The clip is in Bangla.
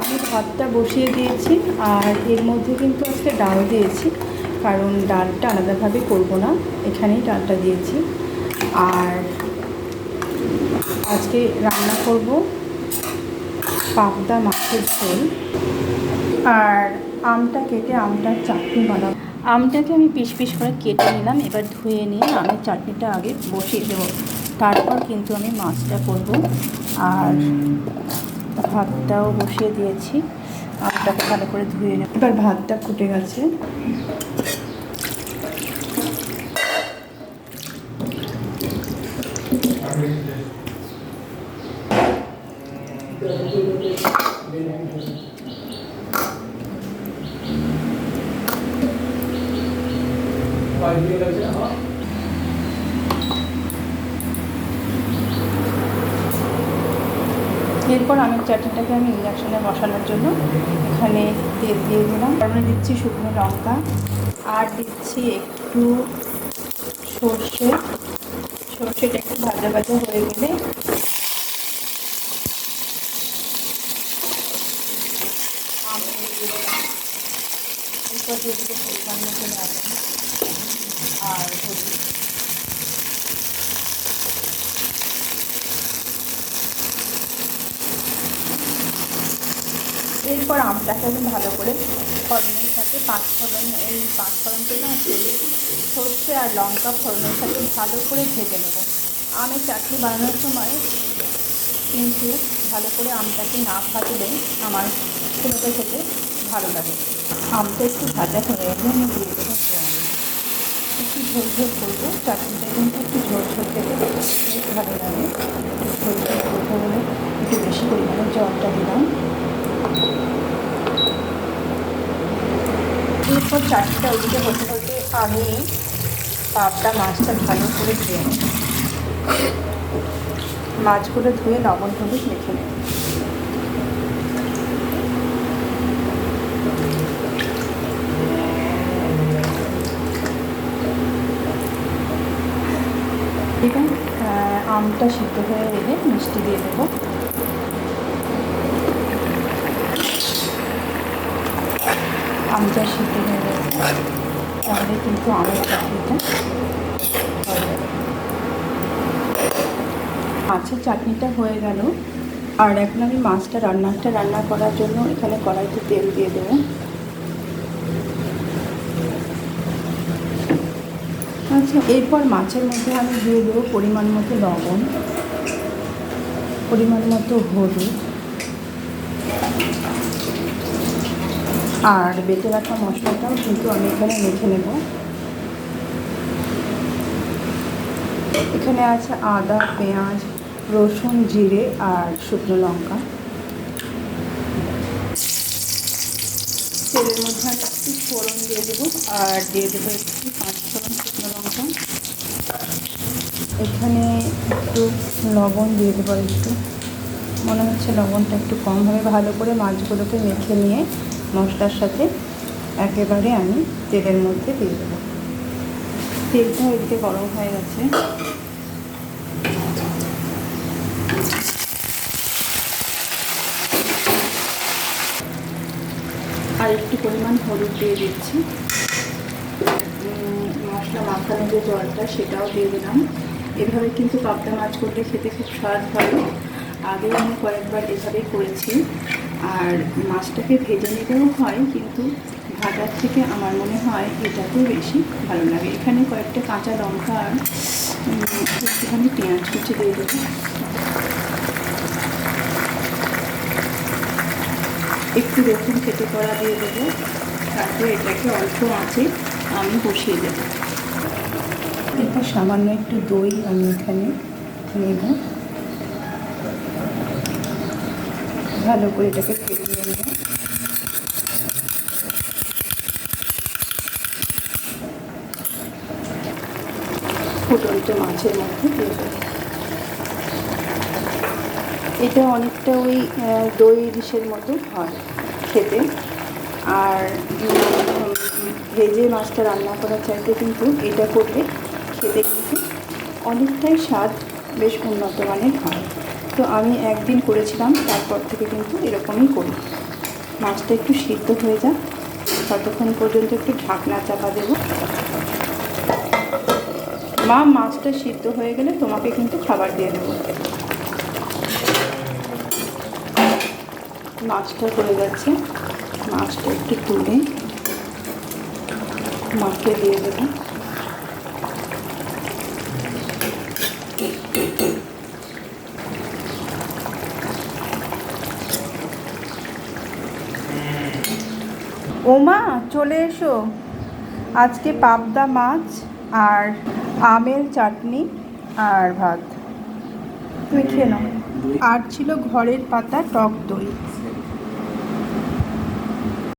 আমি ভাতটা বসিয়ে দিয়েছি, আর এর মধ্যে কিন্তু আজকে ডাল দিয়েছি, কারণ ডালটা আলাদাভাবে করব না, এখানেই ডালটা দিয়েছি। আর আজকে রান্না করব পাবদা মাছের ঝোল, আর আমটা কেটে আমটার চাটনি বানাবো। আমটাকে আমি পিস পিস করে কেটে নিলাম, এবার ধুয়ে নিয়ে আমের চাটনিটা আগে বসিয়ে দেবো, তারপর কিন্তু আমি মাছটা করব। আর ভাতটাও বসিয়ে দিয়েছি, আমটাকে ভালো করে ধুয়ে নেব। এবার ভাতটা ফুটে গেছে, এরপর আমের চাটনিটাকে আমি ইন্ডাকশানে বসানোর জন্য এখানে তেল দিয়ে দিলাম, তারপরে দিচ্ছি শুকনো লঙ্কা, আর দিচ্ছি একটু সর্ষেটা একটু ভাজা ভাজা হয়ে গেলে আম দিয়ে দিলাম। এরপর দিয়ে দিতে পরিমাণ মতো লবণ আর হলুদ। এরপর আমটাকে আমি ভালো করে ফোড়নের সাথে এই পাঁচফোড়নটা না সর্ষে আর লঙ্কা ফোড়নের সাথে ভালো করে ভেজে নেব। আমের চাটনি বানানোর সময় কিন্তু ভালো করে আমটাকে না ভাজলে আমার কোনোটা খেতে ভালো লাগে। আমটা একটু ভাজা হয়ে গেলে আমি দিয়ে দেবো জল, একটু ঝোল ঝোল করবো। চাটনিটা কিন্তু একটু ঝোল ঝোল খেতে বেশ ভালো লাগে। ঝোল ঝোল করবো বলে একটু বেশি পরিমাণে জলটা দিলাম। এরপর চাটনিটা ওইদিকে হতে হতে আমি পাবদা মাছটা ভালো করে ধুয়ে নেব। মাছগুলো ধুয়ে লবণ হলুদ মেখে নেব। এবার আমটা সিদ্ধ হয়ে এলে মিষ্টি দিয়ে দেবো। আমটা সিদ্ধ হয়ে গেছে, তাহলে কিন্তু আমের চাটনিটা হয়ে যাবে। মাছের চাটনিটা হয়ে গেল, আর এখন আমি মাছটা রান্না করার জন্য এখানে কড়াইতে তেল দিয়ে দেবো। আচ্ছা, এরপর মাছের মধ্যে আমি দিয়ে দেবো পরিমাণ মতো লবণ, পরিমাণ মতো হলুদ, আর বেটে রাখা মশলাটাও কিন্তু আমি এখানে মেখে নেব। এখানে আছে আদা, পেঁয়াজ, রসুন, জিরে আর শুকনো লঙ্কা। তেলের মধ্যে আমি একটু ফোড়ন দিয়ে দেবো, আর দিয়ে দেবো একটু পাঁচফোড়ন, শুকনো লঙ্কা। এখানে একটু লবণ দিয়ে দেবো, একটু মনে হচ্ছে লবণটা একটু কম হবে। ভালো করে মাছগুলোকে মেখে নিয়ে মশলার সাথে একেবারে আমি তেলের মধ্যে দিয়ে দেবো। তেলটা এদিকে গরম হয়ে গেছে, আর একটু পরিমাণ হলুদ দিয়ে দিচ্ছি। মশলা মাখানো যে জলটা সেটাও দিয়ে দিলাম। এভাবে কিন্তু পাবদা মাছ করলে খেতে খুব স্বাদ ভালো। আগেও আমি কয়েকবার এভাবেই করেছি, আর মাছটাকে ভেজে নিতেও হয়, কিন্তু ভাজার থেকে আমার মনে হয় এটাতেও বেশি ভালো লাগে। এখানে কয়েকটা কাঁচা লঙ্কা আর একটুখানি পেঁয়াজ কুচি দিয়ে দেবো। একটু রসুন কেটে করা দিয়ে দেবো, তারপর এটাকে অল্প আঁচে আমি বসিয়ে দেবো। এরপর সামান্য একটু দই আমি এখানে নেব, ভালো করে এটাকে ফেটিয়ে নেব। ফুটন্ত মাছের মধ্যে দিয়ে দেবো। এটা অনেকটা ওই দই ইলিশের মতো হয় খেতে, আর ভেজে মাছটা রান্না করার চাইতে কিন্তু এটা করলে খেতে কিন্তু অনেকটাই স্বাদ বেশ উন্নত মানের হয়। তো আমি একদিন করেছিলাম, তারপর থেকে কিন্তু এরকমই করি। মাছটা একটু সিদ্ধ হয়ে যাক, ততক্ষণ পর্যন্ত একটু ঢাকনা চাপা দেব। মা, মাছটা সিদ্ধ হয়ে গেলে তোমাকে কিন্তু খাবার দিয়ে দেবো। মাছটা হয়ে যাচ্ছে, মাছটা একটু তুলে মাকে দিয়ে দেবো। ওমা, চলে এসো। আজকে পাবদা মাছ আর আমের চাটনি আর ভাত, তুমি খেয়ে নাও। আর ছিল ঘরের পাতা টক দই।